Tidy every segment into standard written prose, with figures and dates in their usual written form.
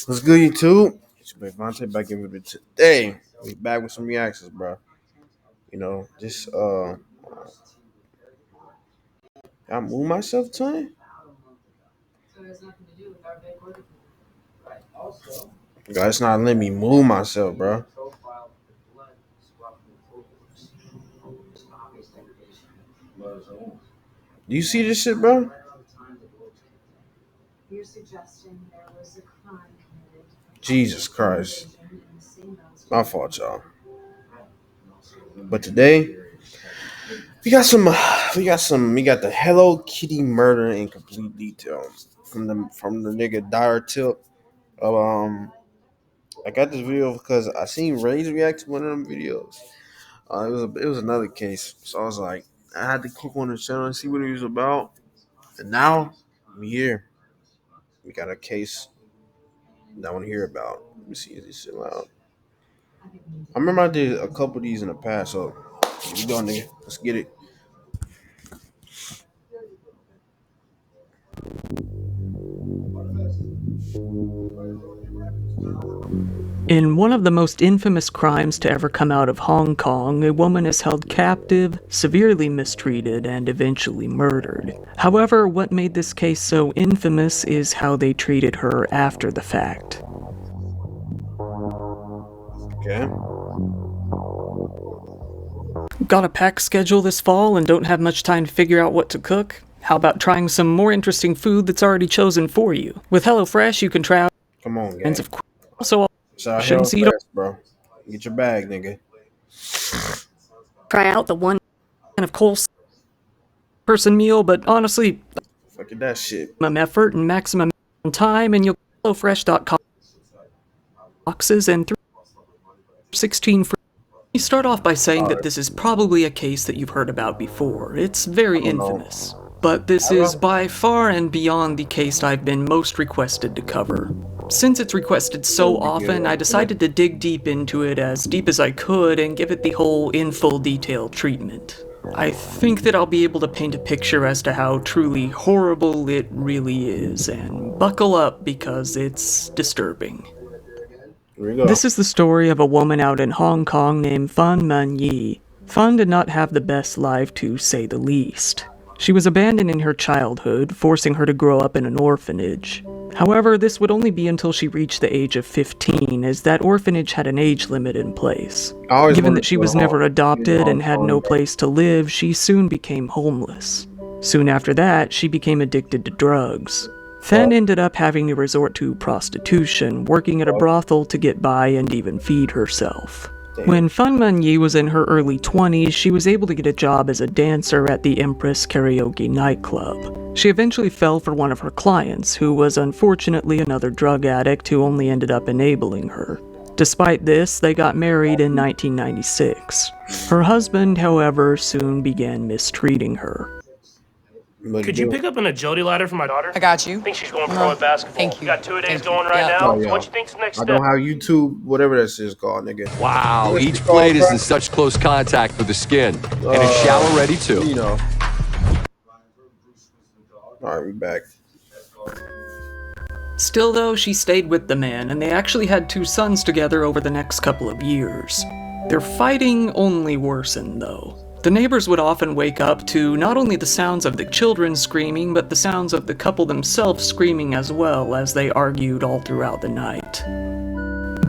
What's good, YouTube? It's your boy Vontae back in with it today. We back with some reactions, bro. Just I move myself, son. Guys, not letting me move myself, bro. Do you see this shit, bro? Jesus Christ, my fault, y'all. But today we got the Hello Kitty murder in complete detail from the nigga Dire Tip. Of, I got this video because I seen Ray's react to one of them videos. It was another case, so I was like, I had to click on the channel and see what it was about. And now I'm here. We got a case that I want to hear about. Let me see if this shit loud. I remember I did a couple of these in the past, so here we go, nigga. Let's get it. In one of the most infamous crimes to ever come out of Hong Kong, a woman is held captive, severely mistreated, and eventually murdered. However, what made this case so infamous is how they treated her after the fact. Okay. Got a packed schedule this fall and don't have much time to figure out what to cook? How about trying some more interesting food that's already chosen for you? With HelloFresh, you can try Come on, gang. of course. Also, So I shouldn't see bro. Get your bag, nigga. try out the one of coleslaw person meal, but honestly, Fuck that shit. maximum effort and maximum time, and you'll HelloFresh.com boxes and 16 free. You start off by saying that this is probably a case that you've heard about before. It's very infamous. But this is by far and beyond the case I've been most requested to cover. Since it's requested so often, I decided to dig deep into it as deep as I could and give it the whole in full detail treatment. I think that I'll be able to paint a picture as to how truly horrible it really is, and buckle up because it's disturbing. Here we go. This is the story of a woman out in Hong Kong named Fan Man Yi. Fan did not have the best life, to say the least. She was abandoned in her childhood, forcing her to grow up in an orphanage. However, this would only be until she reached the age of 15, as that orphanage had an age limit in place. Given that she was never adopted and had no place to live, she soon became homeless. Soon after that, she became addicted to drugs. Fan ended up having to resort to prostitution, working at a brothel to get by and even feed herself. When Fan Man Yi was in her early 20s, she was able to get a job as a dancer at the Empress Karaoke nightclub. She eventually fell for one of her clients, who was unfortunately another drug addict who only ended up enabling her. Despite this, they got married in 1996. Her husband, however, soon began mistreating her. Could you pick up an agility ladder for my daughter? I got you. I think she's going pro at basketball. Thank you. We got 2-a-days Thank you. going right Yeah. now. Oh, So yeah. what you think's the next I step? don't have YouTube, whatever that shit is called, nigga. Wow, each blade is in such close contact with the skin. And it's shower ready too. You know. Alright, we back. Still though, she stayed with the man, and they actually had 2 sons together over the next couple of years. Their fighting only worsened though. The neighbors would often wake up to not only the sounds of the children screaming, but the sounds of the couple themselves screaming as well, as they argued all throughout the night.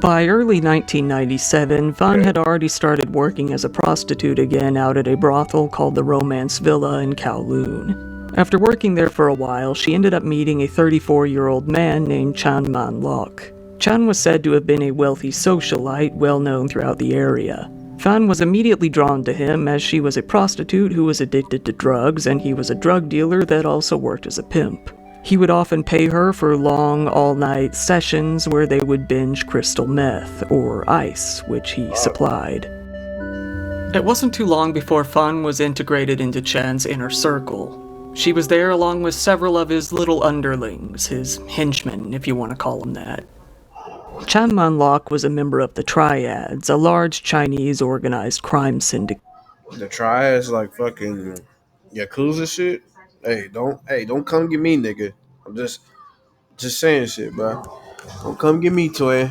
By early 1997, Fan had already started working as a prostitute again out at a brothel called the Romance Villa in Kowloon. After working there for a while, she ended up meeting a 34-year-old man named Chan Man Lok. Chan was said to have been a wealthy socialite well known throughout the area. Fan was immediately drawn to him as she was a prostitute who was addicted to drugs, and he was a drug dealer that also worked as a pimp. He would often pay her for long, all-night sessions where they would binge crystal meth, or ice, which he supplied. It wasn't too long before Fan was integrated into Chan's inner circle. She was there along with several of his little underlings, his henchmen, if you want to call them that. Chan Man Lok was a member of the Triads, a large Chinese organized crime syndicate. The Triads like fucking Yakuza shit. Hey, don't come get me, nigga. I'm just saying shit, bro. Oh, come get me, Toy.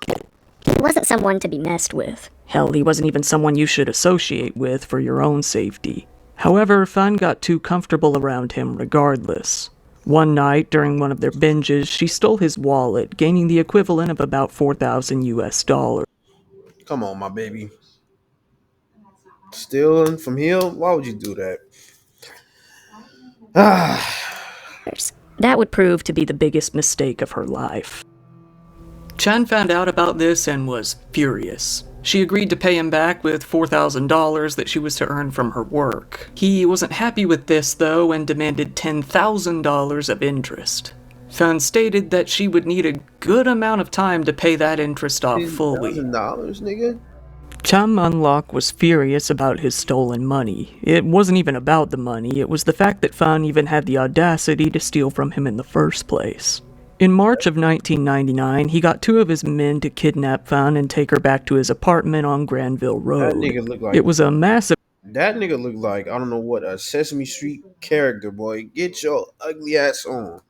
He wasn't someone to be messed with. Hell, he wasn't even someone you should associate with for your own safety. However, Fan got too comfortable around him regardless. One night, during one of their binges, she stole his wallet, gaining the equivalent of about $4,000. Come on, my baby. Stealing from him? Why would you do that? That would prove to be the biggest mistake of her life. Chan found out about this and was furious. She agreed to pay him back with $4,000 that she was to earn from her work. He wasn't happy with this, though, and demanded $10,000 of interest. Fan stated that she would need a good amount of time to pay that interest off fully. $10,000, nigga? Chan Munlok was furious about his stolen money. It wasn't even about the money, it was the fact that Fan even had the audacity to steal from him in the first place. In March of 1999, he got 2 of his men to kidnap Fan and take her back to his apartment on Granville Road. That nigga looked like... It was a massive... That nigga looked like, I don't know what, a Sesame Street character, boy. Get your ugly ass on.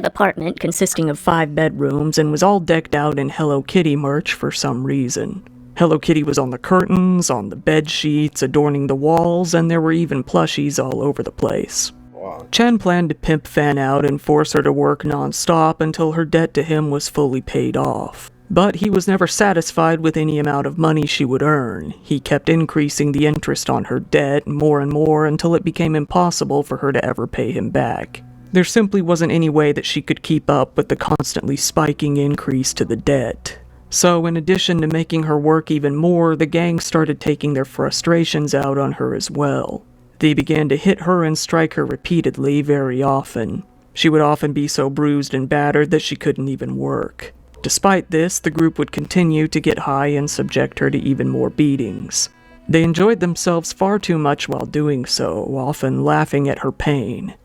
Apartment consisting of 5 bedrooms and was all decked out in Hello Kitty merch for some reason. Hello Kitty was on the curtains, on the bed sheets, adorning the walls, and there were even plushies all over the place. Wow. Chen planned to pimp Fan out and force her to work non-stop until her debt to him was fully paid off. But he was never satisfied with any amount of money she would earn. He kept increasing the interest on her debt more and more until it became impossible for her to ever pay him back. There simply wasn't any way that she could keep up with the constantly spiking increase to the debt. So, in addition to making her work even more, the gang started taking their frustrations out on her as well. They began to hit her and strike her repeatedly very often. She would often be so bruised and battered that she couldn't even work. Despite this, the group would continue to get high and subject her to even more beatings. They enjoyed themselves far too much while doing so, often laughing at her pain.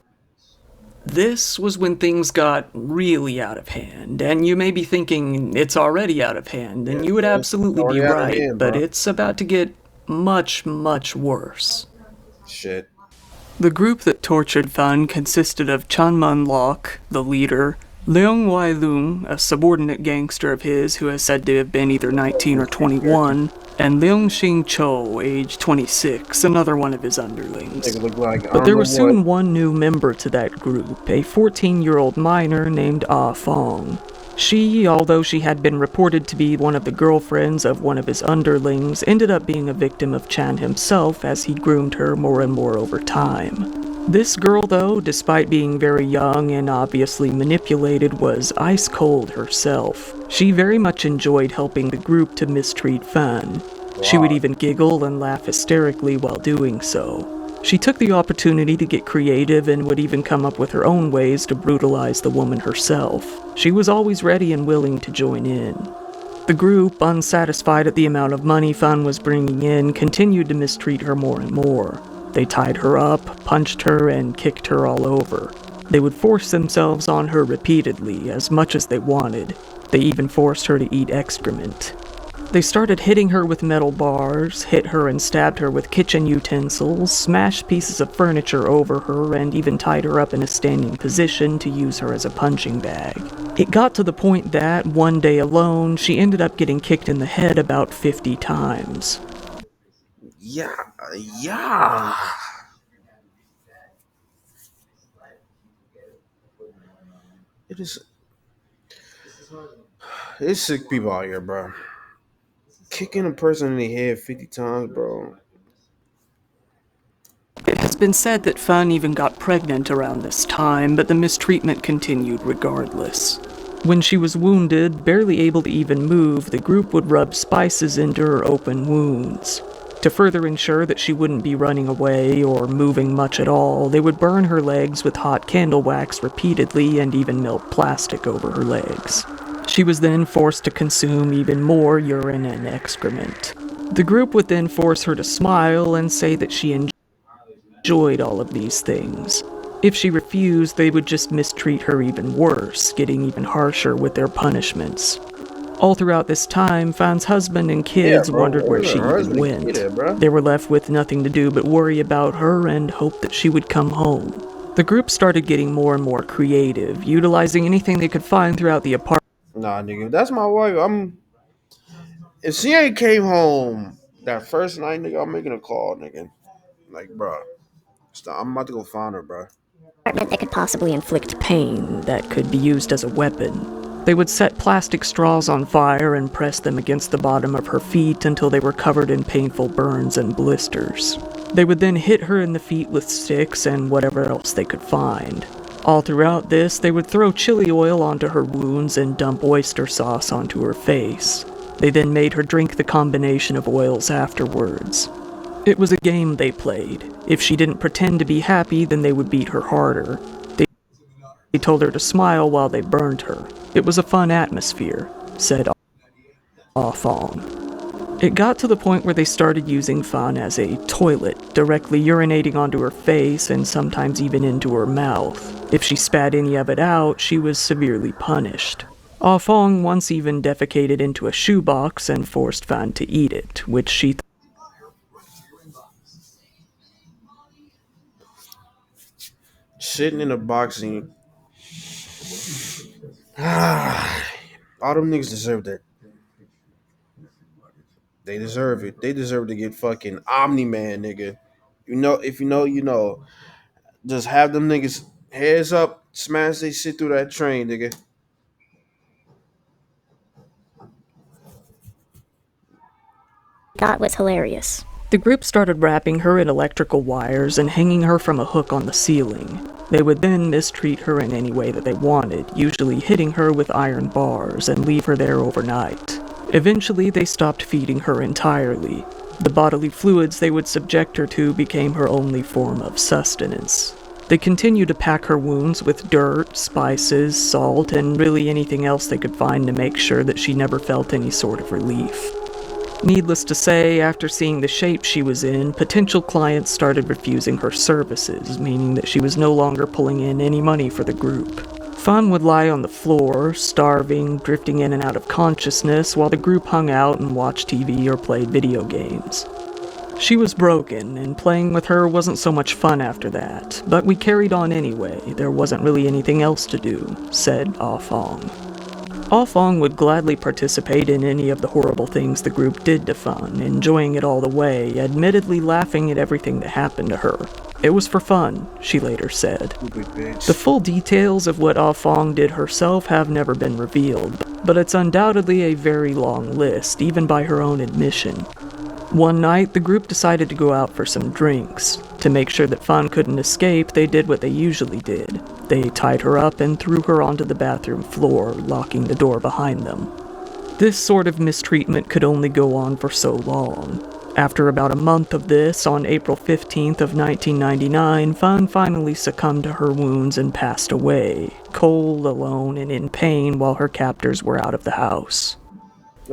This was when things got really out of hand, and you may be thinking it's already out of hand, and you would absolutely be right, but it's about to get much, much worse. Shit. The group that tortured Fan consisted of Chan Munlok, the leader, Leung Wai Lung, a subordinate gangster of his who is said to have been either 19 or 21, and Leung Xing Cho, age 26, another one of his underlings. But there was soon one new member to that group, a 14-year-old minor named Ah Fong. She, although she had been reported to be one of the girlfriends of one of his underlings, ended up being a victim of Chan himself as he groomed her more and more over time. This girl, though, despite being very young and obviously manipulated, was ice cold herself. She very much enjoyed helping the group to mistreat Fan. She would even giggle and laugh hysterically while doing so. She took the opportunity to get creative and would even come up with her own ways to brutalize the woman herself. She was always ready and willing to join in. The group, unsatisfied at the amount of money Fan was bringing in, continued to mistreat her more and more. They tied her up, punched her, and kicked her all over. They would force themselves on her repeatedly, as much as they wanted. They even forced her to eat excrement. They started hitting her with metal bars, hit her and stabbed her with kitchen utensils, smashed pieces of furniture over her, and even tied her up in a standing position to use her as a punching bag. It got to the point that, one day alone, she ended up getting kicked in the head about 50 times. Yeah. It's sick people out here, bro. Kicking a person in the head 50 times, bro. It has been said that Fan even got pregnant around this time, but the mistreatment continued regardless. When she was wounded, barely able to even move, the group would rub spices into her open wounds. To further ensure that she wouldn't be running away or moving much at all, they would burn her legs with hot candle wax repeatedly and even melt plastic over her legs. She was then forced to consume even more urine and excrement. The group would then force her to smile and say that she enjoyed all of these things. If she refused, they would just mistreat her even worse, getting even harsher with their punishments. All throughout this time, Fan's husband and kids wondered where she even went. They were left with nothing to do but worry about her and hope that she would come home. The group started getting more and more creative, utilizing anything they could find throughout the apartment. Nah, nigga, that's my wife. If she ain't came home that first night, nigga, I'm making a call, nigga. Like, bro, I'm about to go find her, bro. That could possibly inflict Pain that could be used as a weapon. They would set plastic straws on fire and press them against the bottom of her feet until they were covered in painful burns and blisters. They would then hit her in the feet with sticks and whatever else they could find. All throughout this, they would throw chili oil onto her wounds and dump oyster sauce onto her face. They then made her drink the combination of oils afterwards. It was a game they played. If she didn't pretend to be happy, then they would beat her harder. They told her to smile while they burned her. It was a fun atmosphere, said Ah Fong. It got to the point where they started using Fan as a toilet, directly urinating onto her face and sometimes even into her mouth. If she spat any of it out, she was severely punished. Ah Fong once even defecated into a shoebox and forced Fan to eat it, which she Sitting in a boxing. All them niggas deserve that. They deserve it. They deserve to get fucking Omni-Man, nigga. You know, if you know, you know. Just have them niggas heads up, smash they shit through that train, nigga. thought was hilarious. The group started wrapping her in electrical wires and hanging her from a hook on the ceiling. They would then mistreat her in any way that they wanted, usually hitting her with iron bars and leave her there overnight. Eventually, they stopped feeding her entirely. The bodily fluids they would subject her to became her only form of sustenance. They continued to pack her wounds with dirt, spices, salt, and really anything else they could find to make sure that she never felt any sort of relief. Needless to say, after seeing the shape she was in, potential clients started refusing her services, meaning that she was no longer pulling in any money for the group. Fan would lie on the floor, starving, drifting in and out of consciousness, while the group hung out and watched TV or played video games. She was broken, and playing with her wasn't so much fun after that, but we carried on anyway. There wasn't really anything else to do, said Ah Fong. Ah Fong would gladly participate in any of the horrible things the group did to Fan, enjoying it all the way, admittedly laughing at everything that happened to her. It was for fun, she later said. The full details of what Ah Fong did herself have never been revealed, but it's undoubtedly a very long list, even by her own admission. One night, the group decided to go out for some drinks. To make sure that Fan couldn't escape, they did what they usually did. They tied her up and threw her onto the bathroom floor, locking the door behind them. This sort of mistreatment could only go on for so long. After about a month of this, on April 15th of 1999, Fan finally succumbed to her wounds and passed away, cold, alone, and in pain while her captors were out of the house.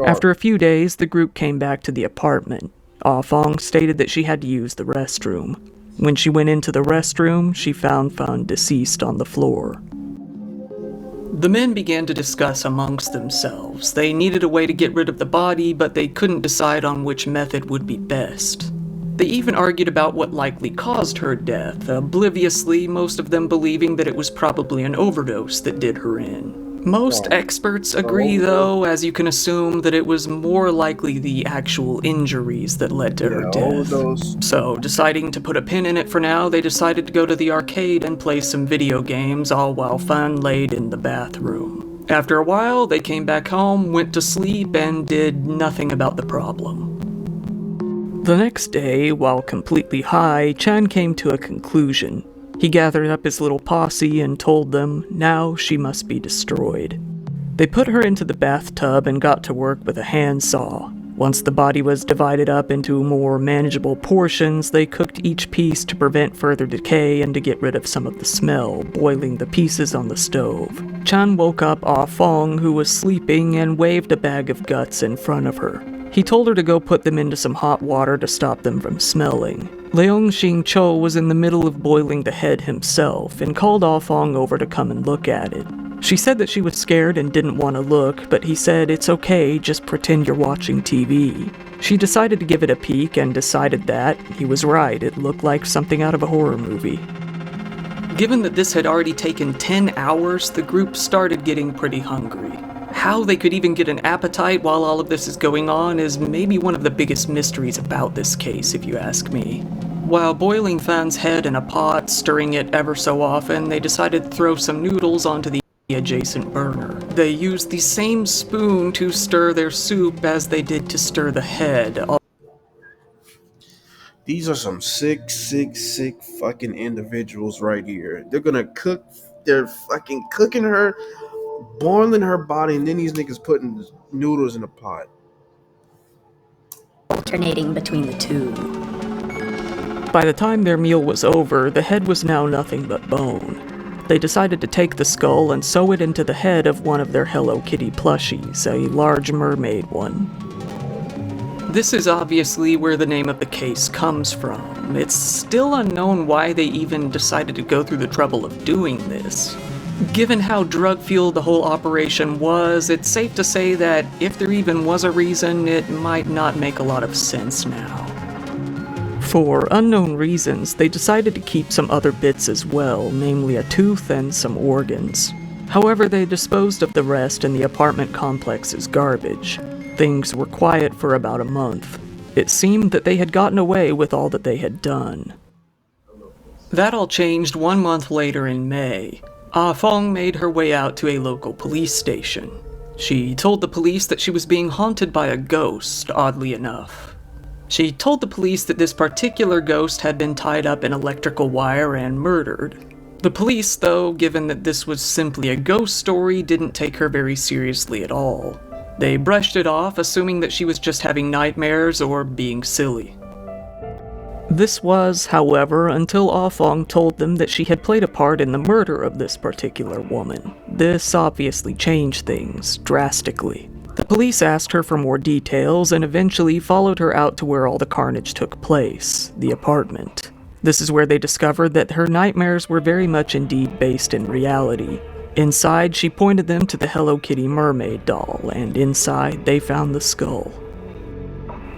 After a few days, the group came back to the apartment. Ah Fong stated that she had to use the restroom. When she went into the restroom, she found Fan deceased on the floor. The men began to discuss amongst themselves. They needed a way to get rid of the body, but they couldn't decide on which method would be best. They even argued about what likely caused her death, obliviously, most of them believing that it was probably an overdose that did her in. Most experts agree, though, as you can assume, that it was more likely the actual injuries that led to her death. So, deciding to put a pin in it for now, they decided to go to the arcade and play some video games, all while Fan laid in the bathroom. After a while, they came back home, went to sleep, and did nothing about the problem. The next day, while completely high, Chan came to a conclusion. He gathered up his little posse and told them, now she must be destroyed. They put her into the bathtub and got to work with a handsaw. Once the body was divided up into more manageable portions, they cooked each piece to prevent further decay and to get rid of some of the smell, boiling the pieces on the stove. Chan woke up Ah Fong, who was sleeping, and waved a bag of guts in front of her. He told her to go put them into some hot water to stop them from smelling. Leong Xing Cho was in the middle of boiling the head himself and called Ah Fong over to come and look at it. She said that she was scared and didn't want to look, but he said, it's okay, just pretend you're watching TV. She decided to give it a peek and decided that, he was right, it looked like something out of a horror movie. Given that this had already taken 10 hours, the group started getting pretty hungry. How they could even get an appetite while all of this is going on is maybe one of the biggest mysteries about this case, if you ask me. While boiling Fan's head in a pot, stirring it ever so often, they decided to throw some noodles onto the adjacent burner. They used the same spoon to stir their soup as they did to stir the head. These are some sick fucking individuals right here. They're gonna cook, they're fucking cooking her, boiling her body, and then these niggas putting noodles in a pot. Alternating between the two. By the time their meal was over, the head was now nothing but bone. They decided to take the skull and sew it into the head of one of their Hello Kitty plushies, a large mermaid one. This is obviously where the name of the case comes from. It's still unknown why they even decided to go through the trouble of doing this. Given how drug-fueled the whole operation was, it's safe to say that if there even was a reason, it might not make a lot of sense now. For unknown reasons, they decided to keep some other bits as well, namely a tooth and some organs. However, they disposed of the rest in the apartment complex's garbage. Things were quiet for about a month. It seemed that they had gotten away with all that they had done. That all changed 1 month later in May. Ah Fong made her way out to a local police station. She told the police that she was being haunted by a ghost, oddly enough. She told the police that this particular ghost had been tied up in electrical wire and murdered. The police, though, given that this was simply a ghost story, didn't take her very seriously at all. They brushed it off, assuming that she was just having nightmares or being silly. This was, however, until Ah Fong told them that she had played a part in the murder of this particular woman. This obviously changed things drastically. The police asked her for more details and eventually followed her out to where all the carnage took place, the apartment. This is where they discovered that her nightmares were very much indeed based in reality. Inside, she pointed them to the Hello Kitty mermaid doll, and inside they found the skull.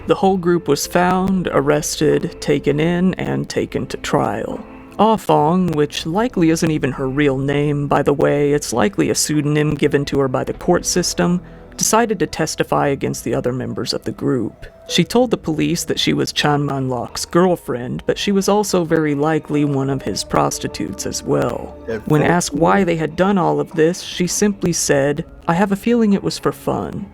The whole group was found, arrested, taken in, and taken to trial. Ah Fong, which likely isn't even her real name, by the way, it's likely a pseudonym given to her by the court system, decided to testify against the other members of the group. She told the police that she was Chan Man Lok's girlfriend, but she was also very likely one of his prostitutes as well. When asked why they had done all of this, she simply said, "I have a feeling it was for fun."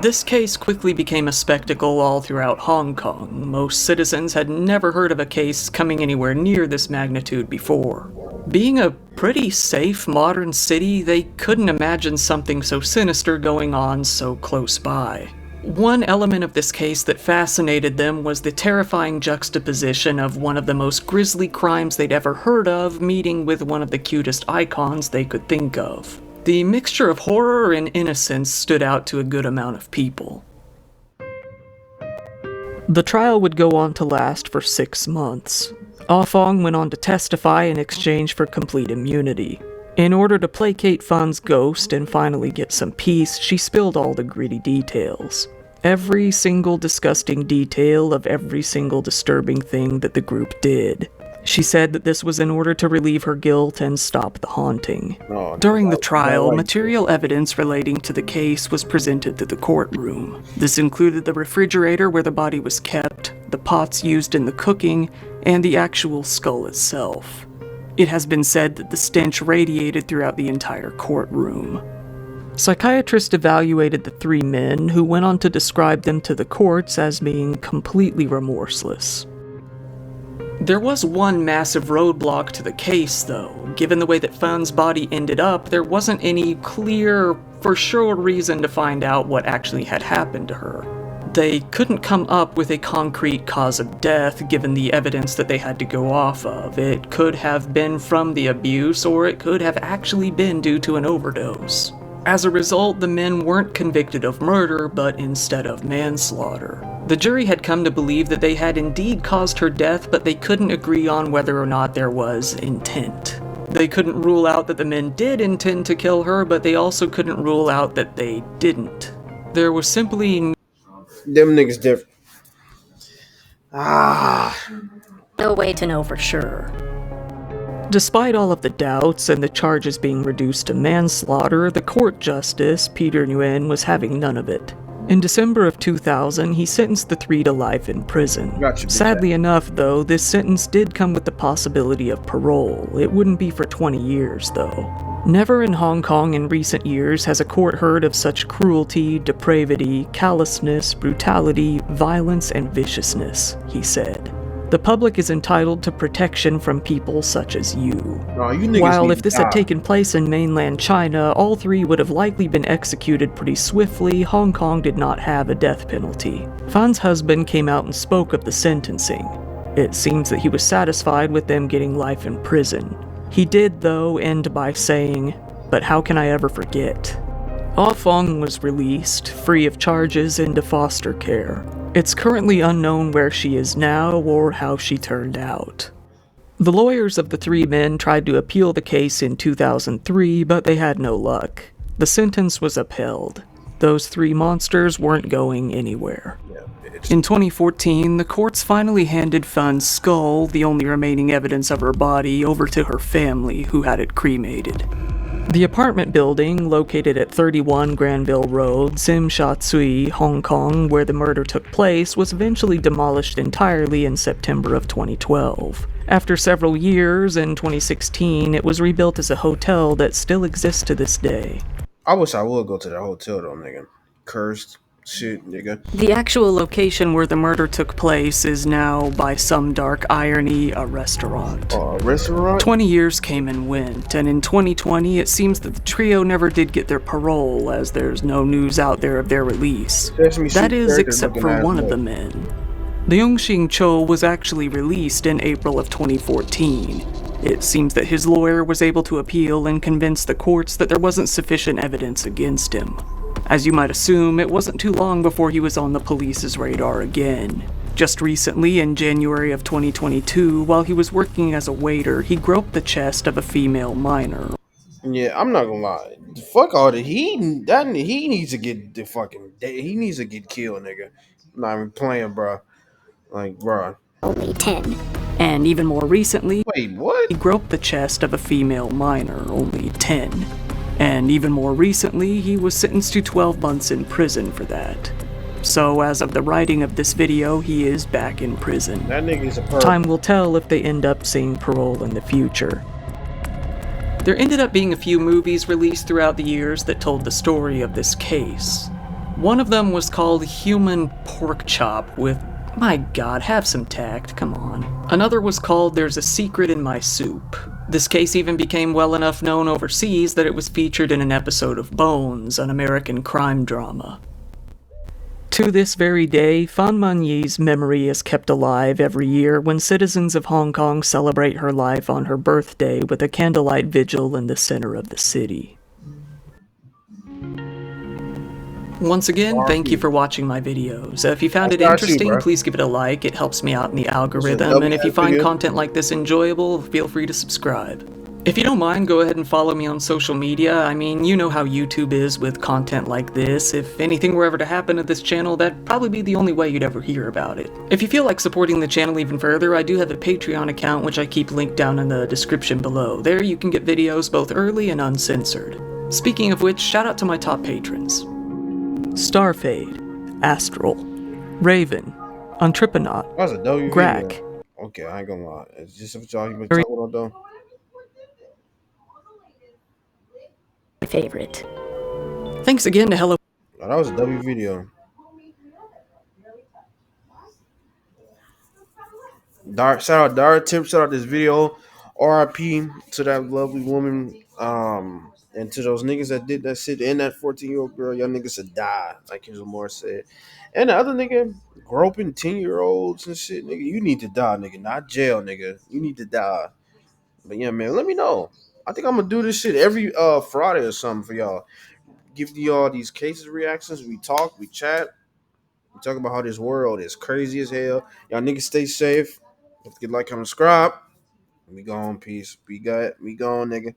This case quickly became a spectacle all throughout Hong Kong. Most citizens had never heard of a case coming anywhere near this magnitude before. Being a pretty safe modern city, they couldn't imagine something so sinister going on so close by. One element of this case that fascinated them was the terrifying juxtaposition of one of the most grisly crimes they'd ever heard of meeting with one of the cutest icons they could think of. The mixture of horror and innocence stood out to a good amount of people. The trial would go on to last for 6 months. Ah Fong went on to testify in exchange for complete immunity. In order to placate Fan's ghost and finally get some peace, she spilled all the gritty details. Every single disgusting detail of every single disturbing thing that the group did. She said that this was in order to relieve her guilt and stop the haunting. During the trial, material evidence relating to the case was presented to the courtroom. This included the refrigerator where the body was kept, the pots used in the cooking, and the actual skull itself. It has been said that the stench radiated throughout the entire courtroom. Psychiatrists evaluated the 3 men, who went on to describe them to the courts as being completely remorseless. There was one massive roadblock to the case, though. Given the way that Fan's body ended up, there wasn't any clear, for sure reason to find out what actually had happened to her. They couldn't come up with a concrete cause of death given the evidence that they had to go off of. It could have been from the abuse, or it could have actually been due to an overdose. As a result, the men weren't convicted of murder, but instead of manslaughter. The jury had come to believe that they had indeed caused her death, but they couldn't agree on whether or not there was intent. They couldn't rule out that the men did intend to kill her, but they also couldn't rule out that they didn't. There was simply them niggas different. No way to know for sure. Despite all of the doubts and the charges being reduced to manslaughter, the court justice, Peter Nguyen, was having none of it. In December of 2000, he sentenced the three to life in prison. Sadly enough, though, this sentence did come with the possibility of parole. It wouldn't be for 20 years, though. Never in Hong Kong in recent years has a court heard of such cruelty, depravity, callousness, brutality, violence, and viciousness, he said. The public is entitled to protection from people such as you. While if this had taken place in mainland China, all three would have likely been executed pretty swiftly, Hong Kong did not have a death penalty. Fan's husband came out and spoke of the sentencing. It seems that he was satisfied with them getting life in prison. He did, though, end by saying, "But how can I ever forget?" Ah Fong was released, free of charges, into foster care. It's currently unknown where she is now or how she turned out. The lawyers of the three men tried to appeal the case in 2003, but they had no luck. The sentence was upheld. Those three monsters weren't going anywhere. In 2014, the courts finally handed Fan's skull, the only remaining evidence of her body, over to her family, who had it cremated. The apartment building, located at 31 Granville Road, Tsim Sha Tsui, Hong Kong, where the murder took place, was eventually demolished entirely in September of 2012. After several years, in 2016, it was rebuilt as a hotel that still exists to this day. I wish I would go to that hotel though, nigga. Cursed shit, nigga. The actual location where the murder took place is now, by some dark irony, a restaurant. A restaurant? 20 years came and went, and in 2020 it seems that the trio never did get their parole, as there's no news out there of their release. That is, except for one of the men. Leung Shing Cho was actually released in April of 2014. It seems that his lawyer was able to appeal and convince the courts that there wasn't sufficient evidence against him. As you might assume, it wasn't too long before he was on the police's radar again. Just recently, in January of 2022, while he was working as a waiter, he groped the chest of a female minor. Yeah, I'm not gonna lie. Fuck all that. He needs to get the fucking. He needs to get killed, nigga. I'm not even playing, bro. Like, bro. Only 10. And even more recently, wait, what? He groped the chest of a female minor, only 10. And even more recently, he was sentenced to 12 months in prison for that. So as of the writing of this video, he is back in prison. That nigga's a perp. Time will tell if they end up seeing parole in the future. There ended up being a few movies released throughout the years that told the story of this case. One of them was called Human Pork Chop with, my god, have some tact, come on. Another was called There's a Secret in My Soup. This case even became well enough known overseas that it was featured in an episode of Bones, an American crime drama. To this very day, Fan Man-yi's memory is kept alive every year when citizens of Hong Kong celebrate her life on her birthday with a candlelight vigil in the center of the city. Once again, thank you for watching my videos. If you found it interesting, please give it a like. It helps me out in the algorithm. And if you find content like this enjoyable, feel free to subscribe. If you don't mind, go ahead and follow me on social media. I mean, you know how YouTube is with content like this. If anything were ever to happen to this channel, that'd probably be the only way you'd ever hear about it. If you feel like supporting the channel even further, I do have a Patreon account which I keep linked down in the description below. There you can get videos both early and uncensored. Speaking of which, shout out to my top patrons. Starfade, Astral, Raven, Entrepreneur, Grack. Okay, I ain't gonna lie. It's just what y'all been talking about though. My favorite. Thanks again to Hello. Oh, that was a W video. Shout out Dara Tip, shout out this video. RIP to that lovely woman. And to those niggas that did that shit and that 14-year-old girl, y'all niggas should die, like Kendrick Lamar said. And the other nigga groping 10-year-olds and shit, nigga, you need to die, nigga, not jail, nigga. You need to die. But yeah, man, let me know. I think I'm gonna do this shit every Friday or something for y'all. Give y'all these cases reactions. We talk, we chat. We talk about how this world is crazy as hell. Y'all niggas stay safe. Don't forget to like, comment, subscribe. We gone, peace. We gone, nigga.